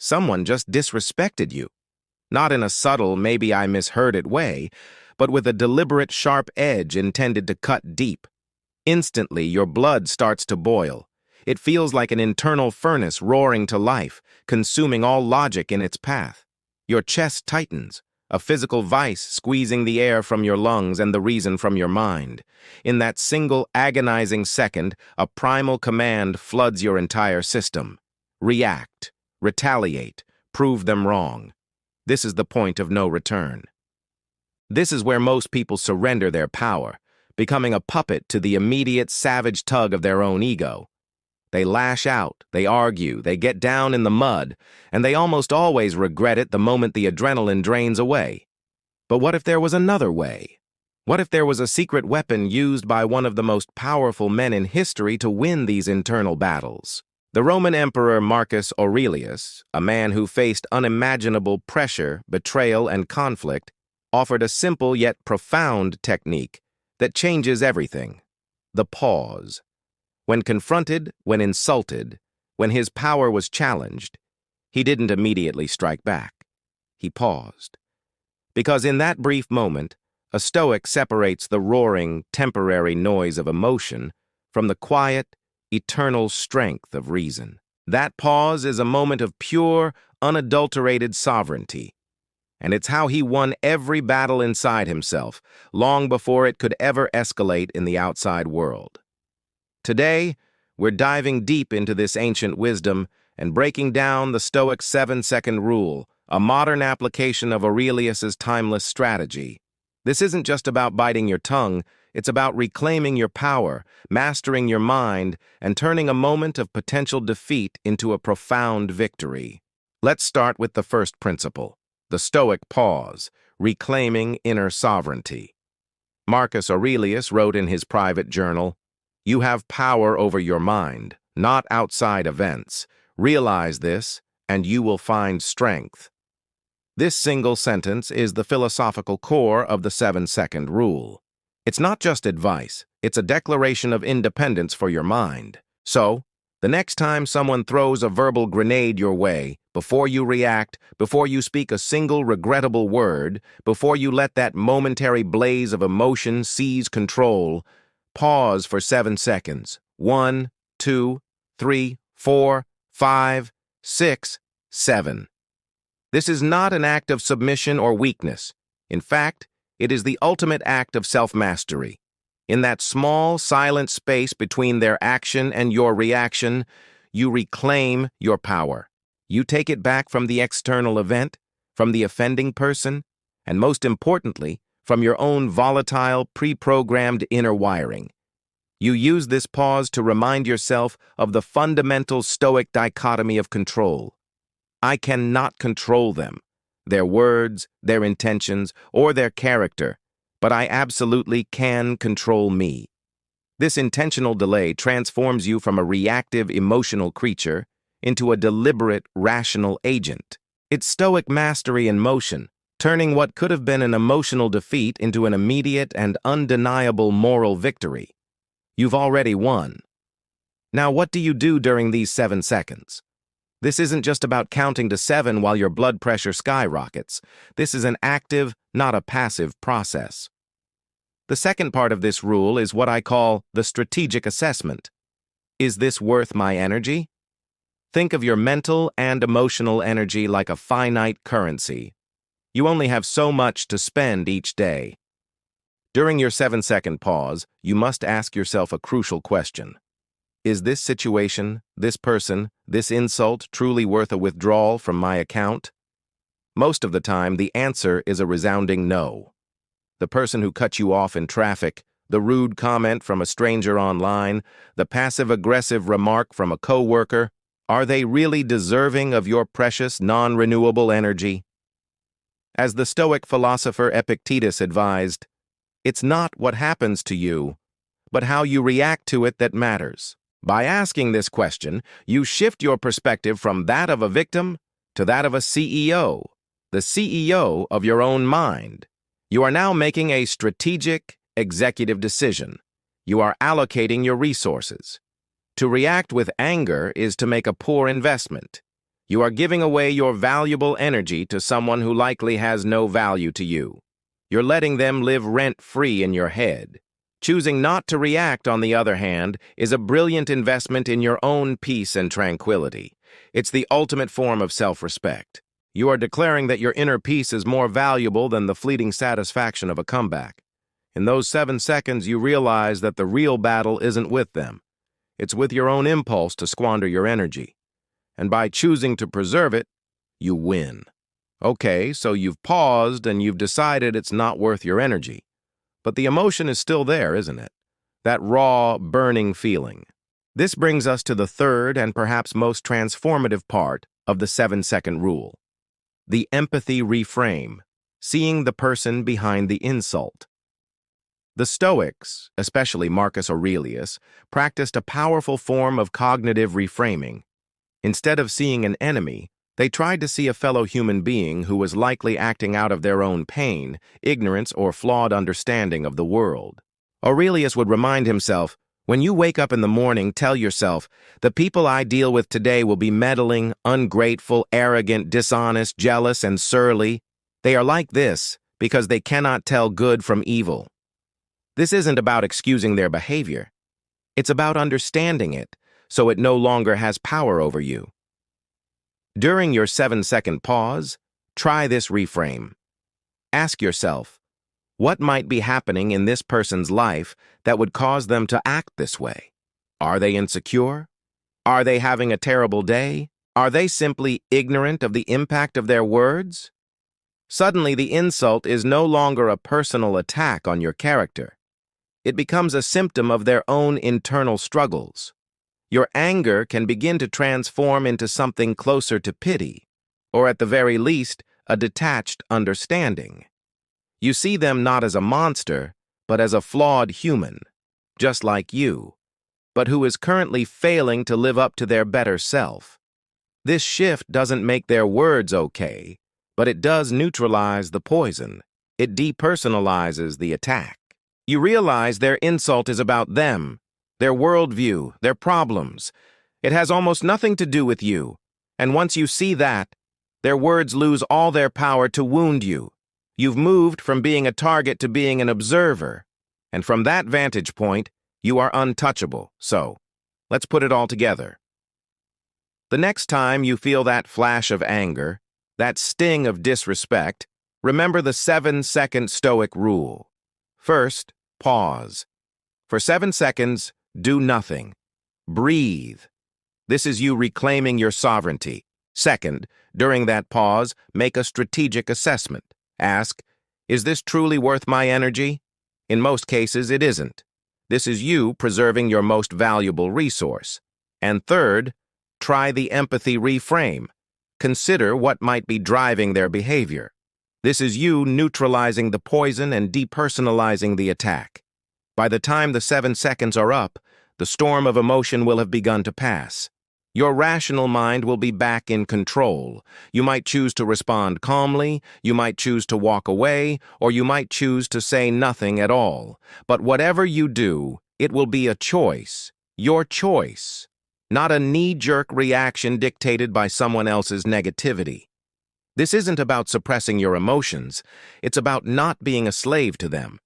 someone just disrespected you. Not in a subtle, maybe I misheard it way, but with a deliberate sharp edge intended to cut deep. Instantly, your blood starts to boil. It feels like an internal furnace roaring to life, consuming all logic in its path. Your chest tightens, a physical vice squeezing the air from your lungs and the reason from your mind. In that single agonizing second, a primal command floods your entire system. React, retaliate, prove them wrong. This is the point of no return. This is where most people surrender their power, becoming a puppet to the immediate savage tug of their own ego. They lash out, they argue, they get down in the mud, and they almost always regret it the moment the adrenaline drains away. But what if there was another way? What if there was a secret weapon used by one of the most powerful men in history to win these internal battles? The Roman Emperor Marcus Aurelius, a man who faced unimaginable pressure, betrayal, and conflict, offered a simple yet profound technique that changes everything: the pause. When confronted, when insulted, when his power was challenged, he didn't immediately strike back. He paused. Because in that brief moment, a Stoic separates the roaring, temporary noise of emotion from the quiet, eternal strength of reason. That pause is a moment of pure, unadulterated sovereignty. And it's how he won every battle inside himself, long before it could ever escalate in the outside world. Today, we're diving deep into this ancient wisdom and breaking down the Stoic 7-second rule, a modern application of Aurelius's timeless strategy. This isn't just about biting your tongue, it's about reclaiming your power, mastering your mind, and turning a moment of potential defeat into a profound victory. Let's start with the first principle, the Stoic pause, reclaiming inner sovereignty. Marcus Aurelius wrote in his private journal, "You have power over your mind, not outside events. Realize this, and you will find strength." This single sentence is the philosophical core of the 7-second rule. It's not just advice, it's a declaration of independence for your mind. So, the next time someone throws a verbal grenade your way, before you react, before you speak a single regrettable word, before you let that momentary blaze of emotion seize control, pause for 7 seconds. 1, 2, 3, 4, 5, 6, 7. This is not an act of submission or weakness. In fact, it is the ultimate act of self-mastery. In that small, silent space between their action and your reaction, you reclaim your power. You take it back from the external event, from the offending person, and most importantly, from your own volatile, pre-programmed inner wiring. You use this pause to remind yourself of the fundamental Stoic dichotomy of control. I cannot control them, their words, their intentions, or their character, but I absolutely can control me. This intentional delay transforms you from a reactive, emotional creature into a deliberate, rational agent. It's Stoic mastery in motion, turning what could have been an emotional defeat into an immediate and undeniable moral victory. You've already won. Now, what do you do during these 7 seconds? This isn't just about counting to 7 while your blood pressure skyrockets. This is an active, not a passive process. The second part of this rule is what I call the strategic assessment. Is this worth my energy? Think of your mental and emotional energy like a finite currency. You only have so much to spend each day. During your 7-second pause, you must ask yourself a crucial question. Is this situation, this person, this insult truly worth a withdrawal from my account? Most of the time, the answer is a resounding no. The person who cut you off in traffic, the rude comment from a stranger online, the passive-aggressive remark from a coworker, are they really deserving of your precious, non-renewable energy? As the Stoic philosopher Epictetus advised, it's not what happens to you, but how you react to it that matters. By asking this question, you shift your perspective from that of a victim to that of a CEO, the CEO of your own mind. You are now making a strategic, executive decision. You are allocating your resources. To react with anger is to make a poor investment. You are giving away your valuable energy to someone who likely has no value to you. You're letting them live rent-free in your head. Choosing not to react, on the other hand, is a brilliant investment in your own peace and tranquility. It's the ultimate form of self-respect. You are declaring that your inner peace is more valuable than the fleeting satisfaction of a comeback. In those 7 seconds, you realize that the real battle isn't with them. It's with your own impulse to squander your energy. And by choosing to preserve it, you win. Okay, so you've paused and you've decided it's not worth your energy. But the emotion is still there, isn't it? That raw, burning feeling. This brings us to the third and perhaps most transformative part of the 7-second rule. The empathy reframe, seeing the person behind the insult. The Stoics, especially Marcus Aurelius, practiced a powerful form of cognitive reframing. Instead of seeing an enemy, they tried to see a fellow human being who was likely acting out of their own pain, ignorance, or flawed understanding of the world. Aurelius would remind himself, when you wake up in the morning, tell yourself, the people I deal with today will be meddling, ungrateful, arrogant, dishonest, jealous, and surly. They are like this because they cannot tell good from evil. This isn't about excusing their behavior. It's about understanding it, so it no longer has power over you. During your 7-second pause, try this reframe. Ask yourself, what might be happening in this person's life that would cause them to act this way? Are they insecure? Are they having a terrible day? Are they simply ignorant of the impact of their words? Suddenly, the insult is no longer a personal attack on your character. It becomes a symptom of their own internal struggles. Your anger can begin to transform into something closer to pity, or at the very least, a detached understanding. You see them not as a monster, but as a flawed human, just like you, but who is currently failing to live up to their better self. This shift doesn't make their words okay, but it does neutralize the poison. It depersonalizes the attack. You realize their insult is about them, their worldview, their problems. It has almost nothing to do with you. And once you see that, their words lose all their power to wound you. You've moved from being a target to being an observer. And from that vantage point, you are untouchable. So, let's put it all together. The next time you feel that flash of anger, that sting of disrespect, remember the 7-second Stoic rule. First, pause. For 7 seconds, do nothing. Breathe. This is you reclaiming your sovereignty. Second, during that pause, make a strategic assessment. Ask, is this truly worth my energy? In most cases, it isn't. This is you preserving your most valuable resource. And third, try the empathy reframe. Consider what might be driving their behavior. This is you neutralizing the poison and depersonalizing the attack. By the time the 7 seconds are up, the storm of emotion will have begun to pass. Your rational mind will be back in control. You might choose to respond calmly, you might choose to walk away, or you might choose to say nothing at all. But whatever you do, it will be a choice, your choice, not a knee-jerk reaction dictated by someone else's negativity. This isn't about suppressing your emotions. It's about not being a slave to them.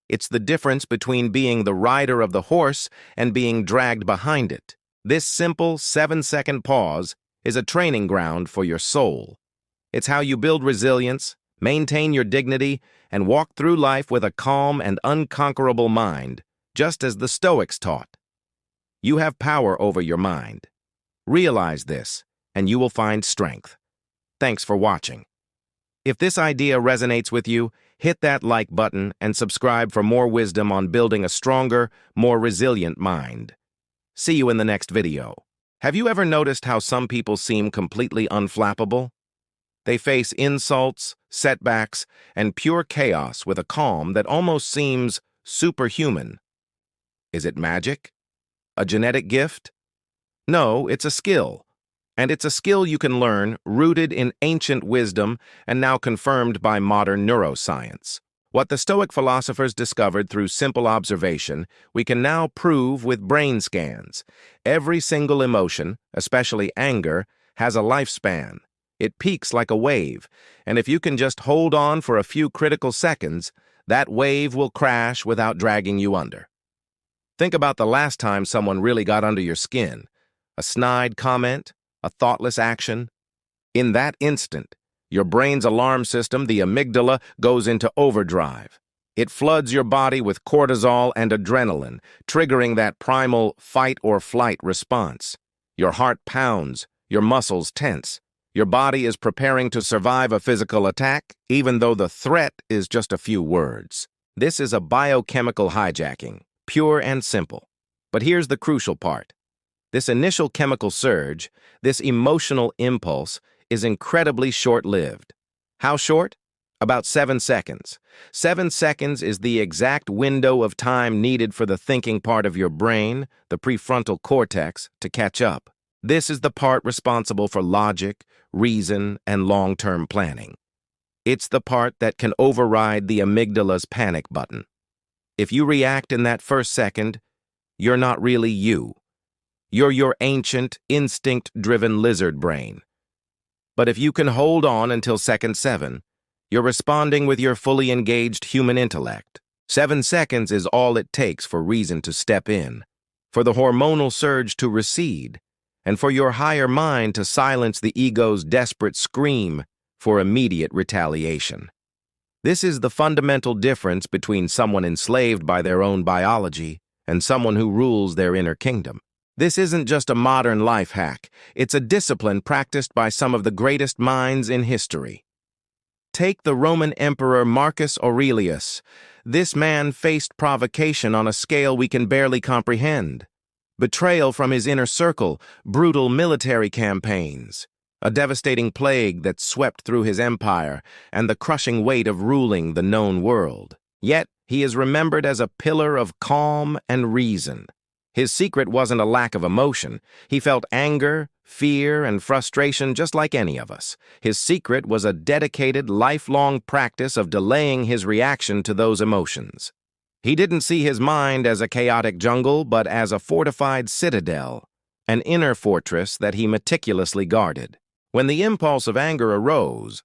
It's the difference between being the rider of the horse and being dragged behind it. This simple 7-second pause is a training ground for your soul. It's how you build resilience, maintain your dignity, and walk through life with a calm and unconquerable mind, just as the Stoics taught. You have power over your mind. Realize this, and you will find strength. Thanks for watching. If this idea resonates with you, hit that like button and subscribe for more wisdom on building a stronger, more resilient mind. See you in the next video. Have you ever noticed how some people seem completely unflappable? They face insults, setbacks, and pure chaos with a calm that almost seems superhuman. Is it magic? A genetic gift? No, it's a skill. And it's a skill you can learn, rooted in ancient wisdom and now confirmed by modern neuroscience. What the Stoic philosophers discovered through simple observation, we can now prove with brain scans. Every single emotion, especially anger, has a lifespan. It peaks like a wave, and if you can just hold on for a few critical seconds, that wave will crash without dragging you under. Think about the last time someone really got under your skin. A snide comment, a thoughtless action. In that instant, your brain's alarm system, the amygdala, goes into overdrive. It floods your body with cortisol and adrenaline, triggering that primal fight-or-flight response. Your heart pounds, your muscles tense. Your body is preparing to survive a physical attack, even though the threat is just a few words. This is a biochemical hijacking, pure and simple. But here's the crucial part. This initial chemical surge, this emotional impulse, is incredibly short-lived. How short? About 7 seconds. 7 seconds is the exact window of time needed for the thinking part of your brain, the prefrontal cortex, to catch up. This is the part responsible for logic, reason, and long-term planning. It's the part that can override the amygdala's panic button. If you react in that first second, you're not really you. You're your ancient, instinct-driven lizard brain. But if you can hold on until second 7, you're responding with your fully engaged human intellect. 7 seconds is all it takes for reason to step in, for the hormonal surge to recede, and for your higher mind to silence the ego's desperate scream for immediate retaliation. This is the fundamental difference between someone enslaved by their own biology and someone who rules their inner kingdom. This isn't just a modern life hack, it's a discipline practiced by some of the greatest minds in history. Take the Roman Emperor Marcus Aurelius. This man faced provocation on a scale we can barely comprehend. Betrayal from his inner circle, brutal military campaigns, a devastating plague that swept through his empire, and the crushing weight of ruling the known world. Yet, he is remembered as a pillar of calm and reason. His secret wasn't a lack of emotion. He felt anger, fear, and frustration just like any of us. His secret was a dedicated, lifelong practice of delaying his reaction to those emotions. He didn't see his mind as a chaotic jungle, but as a fortified citadel, an inner fortress that he meticulously guarded. When the impulse of anger arose,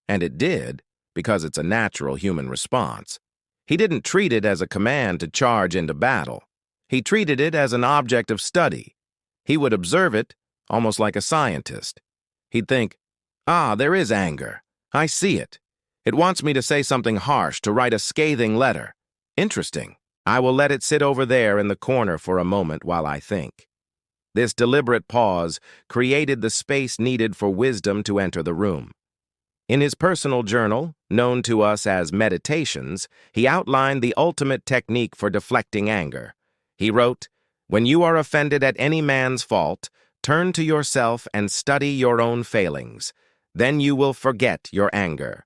and it did, because it's a natural human response, he didn't treat it as a command to charge into battle. He treated it as an object of study. He would observe it, almost like a scientist. He'd think, there is anger. I see it. It wants me to say something harsh, to write a scathing letter. Interesting. I will let it sit over there in the corner for a moment while I think. This deliberate pause created the space needed for wisdom to enter the room. In his personal journal, known to us as Meditations, he outlined the ultimate technique for deflecting anger. He wrote, "When you are offended at any man's fault, turn to yourself and study your own failings. Then you will forget your anger."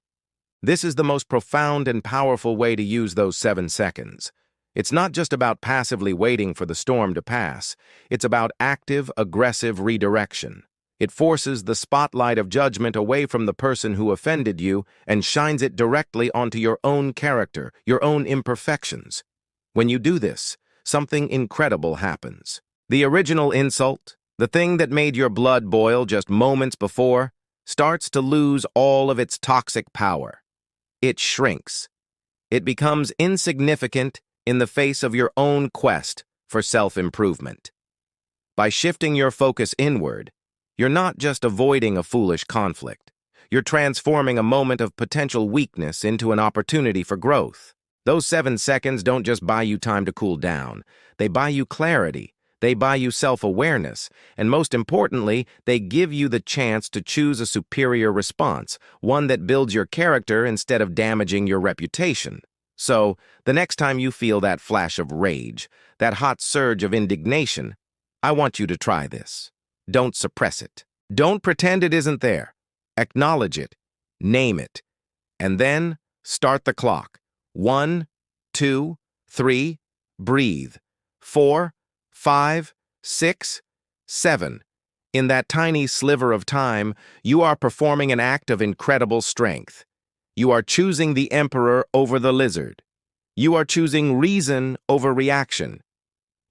This is the most profound and powerful way to use those 7 seconds. It's not just about passively waiting for the storm to pass. It's about active, aggressive redirection. It forces the spotlight of judgment away from the person who offended you and shines it directly onto your own character, your own imperfections. When you do this, something incredible happens. The original insult, the thing that made your blood boil just moments before, starts to lose all of its toxic power. It shrinks. It becomes insignificant in the face of your own quest for self-improvement. By shifting your focus inward, you're not just avoiding a foolish conflict. You're transforming a moment of potential weakness into an opportunity for growth. Those 7 seconds don't just buy you time to cool down. They buy you clarity. They buy you self-awareness. And most importantly, they give you the chance to choose a superior response, one that builds your character instead of damaging your reputation. So, the next time you feel that flash of rage, that hot surge of indignation, I want you to try this. Don't suppress it. Don't pretend it isn't there. Acknowledge it. Name it. And then, start the clock. 1, 2, 3, breathe. 4, 5, 6, 7. In that tiny sliver of time, you are performing an act of incredible strength. You are choosing the emperor over the lizard. You are choosing reason over reaction.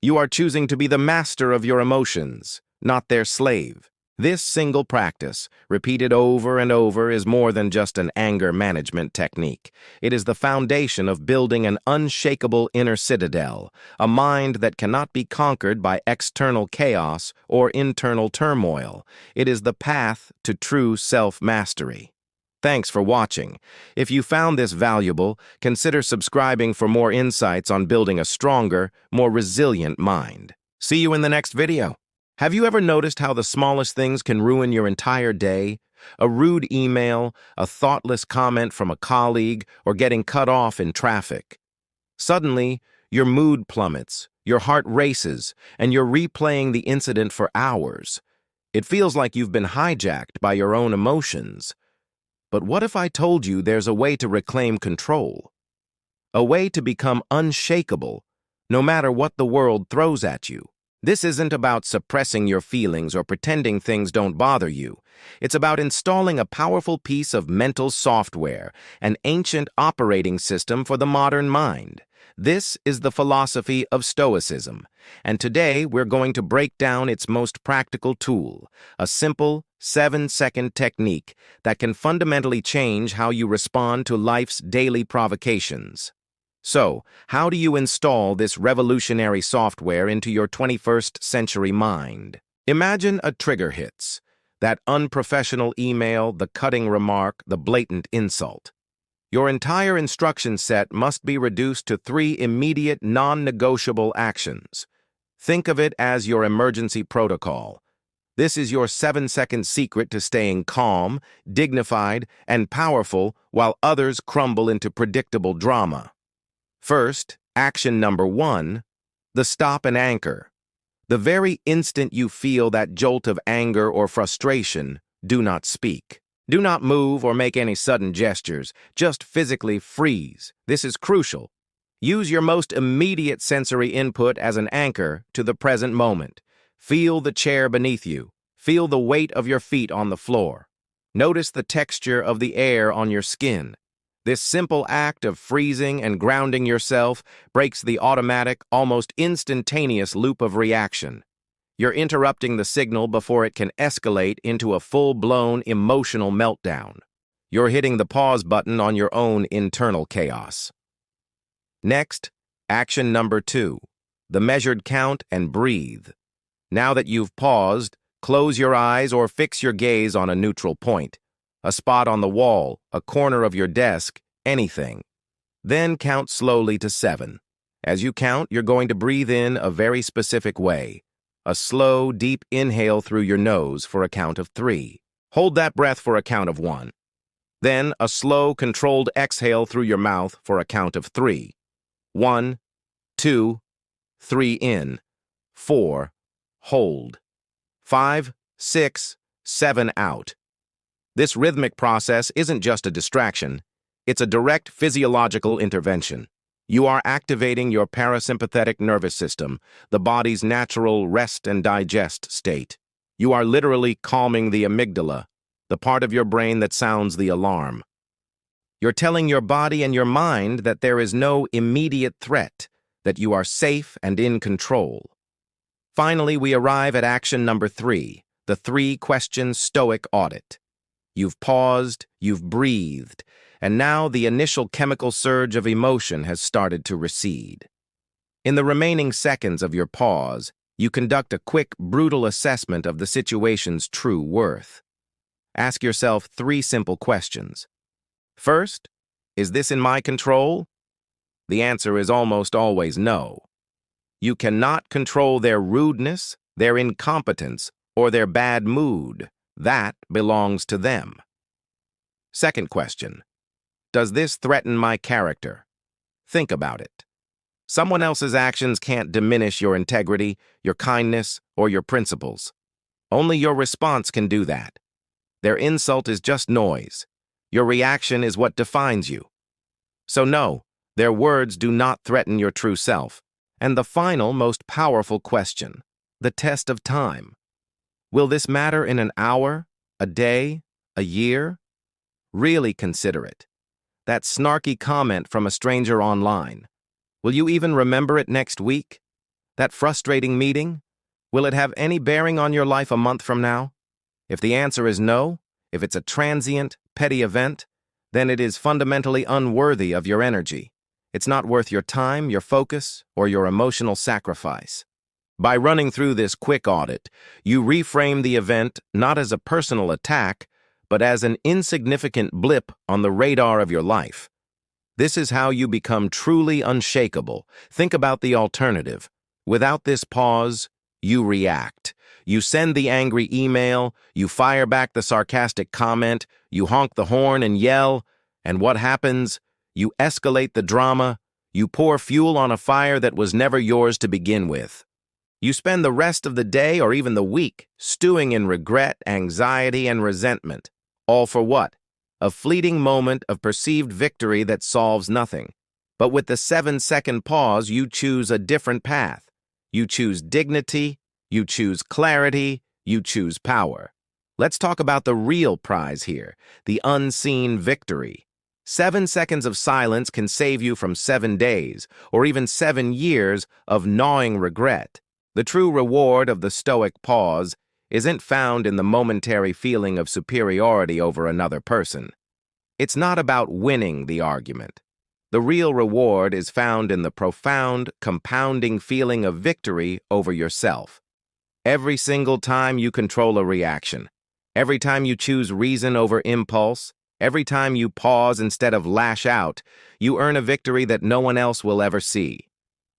You are choosing to be the master of your emotions, not their slave. This single practice, repeated over and over, is more than just an anger management technique. It is the foundation of building an unshakable inner citadel, a mind that cannot be conquered by external chaos or internal turmoil. It is the path to true self-mastery. Thanks for watching. If you found this valuable, consider subscribing for more insights on building a stronger, more resilient mind. See you in the next video. Have you ever noticed how the smallest things can ruin your entire day? A rude email, a thoughtless comment from a colleague, or getting cut off in traffic. Suddenly, your mood plummets, your heart races, and you're replaying the incident for hours. It feels like you've been hijacked by your own emotions. But what if I told you there's a way to reclaim control? A way to become unshakable, no matter what the world throws at you. This isn't about suppressing your feelings or pretending things don't bother you. It's about installing a powerful piece of mental software, an ancient operating system for the modern mind. This is the philosophy of Stoicism, and today we're going to break down its most practical tool, a simple, 7-second technique that can fundamentally change how you respond to life's daily provocations. So, how do you install this revolutionary software into your 21st century mind? Imagine a trigger hits. That unprofessional email, the cutting remark, the blatant insult. Your entire instruction set must be reduced to 3 immediate, non-negotiable actions. Think of it as your emergency protocol. This is your 7-second secret to staying calm, dignified, and powerful while others crumble into predictable drama. First, action number 1, the stop and anchor. The very instant you feel that jolt of anger or frustration, do not speak. Do not move or make any sudden gestures. Just physically freeze. This is crucial. Use your most immediate sensory input as an anchor to the present moment. Feel the chair beneath you. Feel the weight of your feet on the floor. Notice the texture of the air on your skin. This simple act of freezing and grounding yourself breaks the automatic, almost instantaneous loop of reaction. You're interrupting the signal before it can escalate into a full-blown emotional meltdown. You're hitting the pause button on your own internal chaos. Next, action number 2, the measured count and breathe. Now that you've paused, close your eyes or fix your gaze on a neutral point. A spot on the wall, a corner of your desk, anything. Then count slowly to 7. As you count, you're going to breathe in a very specific way. A slow, deep inhale through your nose for a count of 3. Hold that breath for a count of 1. Then a slow, controlled exhale through your mouth for a count of 3. 1, 2, 3 in. 4, hold. 5, 6, 7 out. This rhythmic process isn't just a distraction, it's a direct physiological intervention. You are activating your parasympathetic nervous system, the body's natural rest and digest state. You are literally calming the amygdala, the part of your brain that sounds the alarm. You're telling your body and your mind that there is no immediate threat, that you are safe and in control. Finally, we arrive at action number 3, the 3-question Stoic audit. You've paused, you've breathed, and now the initial chemical surge of emotion has started to recede. In the remaining seconds of your pause, you conduct a quick, brutal assessment of the situation's true worth. Ask yourself 3 simple questions. First, is this in my control? The answer is almost always no. You cannot control their rudeness, their incompetence, or their bad mood. That belongs to them. Second question. Does this threaten my character? Think about it. Someone else's actions can't diminish your integrity, your kindness, or your principles. Only your response can do that. Their insult is just noise. Your reaction is what defines you. So no, their words do not threaten your true self. And the final, most powerful question, the test of time. Will this matter in an hour, a day, a year? Really consider it. That snarky comment from a stranger online. Will you even remember it next week? That frustrating meeting? Will it have any bearing on your life a month from now? If the answer is no, if it's a transient, petty event, then it is fundamentally unworthy of your energy. It's not worth your time, your focus, or your emotional sacrifice. By running through this quick audit, you reframe the event not as a personal attack, but as an insignificant blip on the radar of your life. This is how you become truly unshakable. Think about the alternative. Without this pause, you react. You send the angry email, you fire back the sarcastic comment, you honk the horn and yell, and what happens? You escalate the drama, you pour fuel on a fire that was never yours to begin with. You spend the rest of the day or even the week stewing in regret, anxiety, and resentment. All for what? A fleeting moment of perceived victory that solves nothing. But with the 7-second pause, you choose a different path. You choose dignity, you choose clarity, you choose power. Let's talk about the real prize here, the unseen victory. 7 seconds of silence can save you from 7 days, or even 7 years of gnawing regret. The true reward of the Stoic pause isn't found in the momentary feeling of superiority over another person. It's not about winning the argument. The real reward is found in the profound, compounding feeling of victory over yourself. Every single time you control a reaction, every time you choose reason over impulse, every time you pause instead of lash out, you earn a victory that no one else will ever see.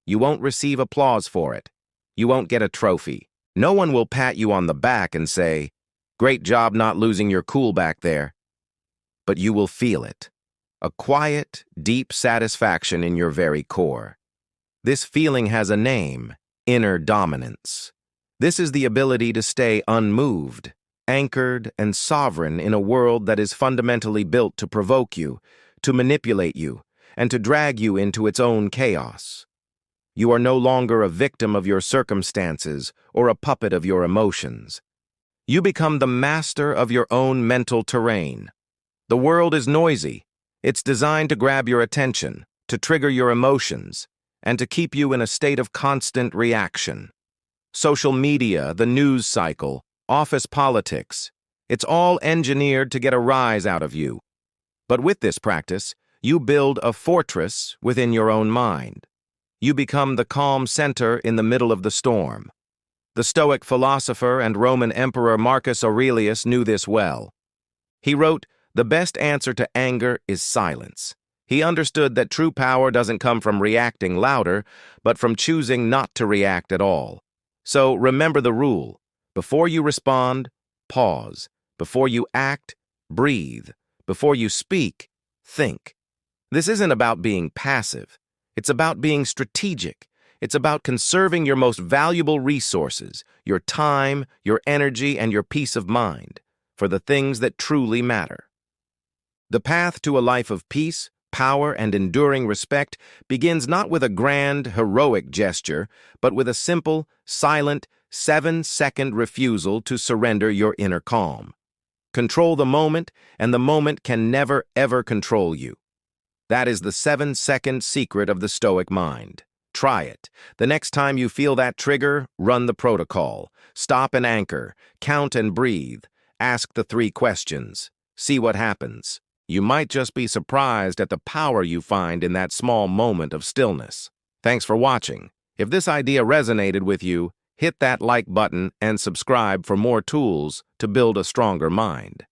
You won't receive applause for it. You won't get a trophy. No one will pat you on the back and say, "Great job not losing your cool back there." But you will feel it. A quiet, deep satisfaction in your very core. This feeling has a name: inner dominance. This is the ability to stay unmoved, anchored, and sovereign in a world that is fundamentally built to provoke you, to manipulate you, and to drag you into its own chaos. You are no longer a victim of your circumstances or a puppet of your emotions. You become the master of your own mental terrain. The world is noisy. It's designed to grab your attention, to trigger your emotions, and to keep you in a state of constant reaction. Social media, the news cycle, office politics, it's all engineered to get a rise out of you. But with this practice, you build a fortress within your own mind. You become the calm center in the middle of the storm. The Stoic philosopher and Roman emperor Marcus Aurelius knew this well. He wrote, "The best answer to anger is silence." He understood that true power doesn't come from reacting louder, but from choosing not to react at all. So remember the rule. Before you respond, pause. Before you act, breathe. Before you speak, think. This isn't about being passive. It's about being strategic. It's about conserving your most valuable resources, your time, your energy, and your peace of mind, for the things that truly matter. The path to a life of peace, power, and enduring respect begins not with a grand, heroic gesture, but with a simple, silent, 7-second refusal to surrender your inner calm. Control the moment, and the moment can never, ever control you. That is the 7-second secret of the Stoic mind. Try it. The next time you feel that trigger, run the protocol. Stop and anchor. Count and breathe. Ask the 3 questions. See what happens. You might just be surprised at the power you find in that small moment of stillness. Thanks for watching. If this idea resonated with you, hit that like button and subscribe for more tools to build a stronger mind.